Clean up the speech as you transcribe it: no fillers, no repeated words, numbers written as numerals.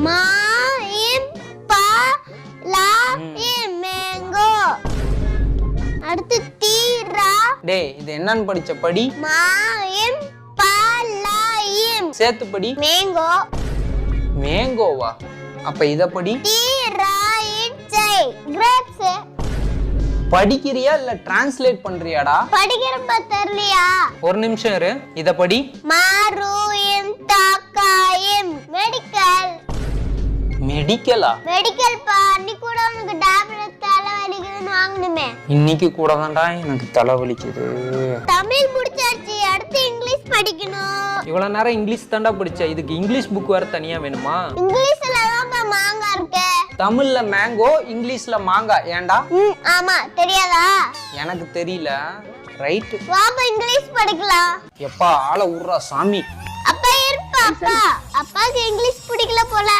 மா இம் பா லா இம் மேங்கோ. அடுத்து தீரா. டேய் இது என்னன்னு படிச்ச படி? மா இம் பா லா இம். சேர்த்து படி. மேங்கோ. மேங்கோவா? அப்ப இத படி. தீரா இட்சை கிரேப்ஸ். படிக்கிறியா இல்ல டிரான்ஸ்லேட் பண்றியாடா? படிக்கிறப்ப தெரியலையா? ஒரு நிமிஷம் இரு. இத படி. மாரு இம் தாக்கா இம் மெடிக்கல். மெடிக்கலா? மெடிக்கல் பா. அன்னைக்கு கூட உனக்கு டேப்லெட் தலை வலிக்குதுன்னு வாங்கணுமே. இன்னைக்கு கூட தான்டா எனக்கு தலை வலிக்குது. தமிழ் முடிச்சாச்சு, அடுத்து இங்கிலீஷ் படிக்கணும். இவ்வளவு நேரம் இங்கிலீஷ் தான்டா படிச்ச. இதுக்கு இங்கிலீஷ் புக் வேற தனியா வேணுமா? இங்கிலீஷ்ல தான் மாங்காய் இருக்கு. தமிழ்ல மேங்கோ, இங்கிலீஷ்ல மாங்காய். ஏன்டா? ஆமா, தெரியாதா? எனக்கு தெரியல. ரைட். வாப்பா இங்கிலீஷ் படிக்கலாம். எப்பா ஆள உர்றா சாமி. அப்பா இருப்பா. அப்பா அப்பாக்கு இங்கிலீஷ் பிடிக்கல போல.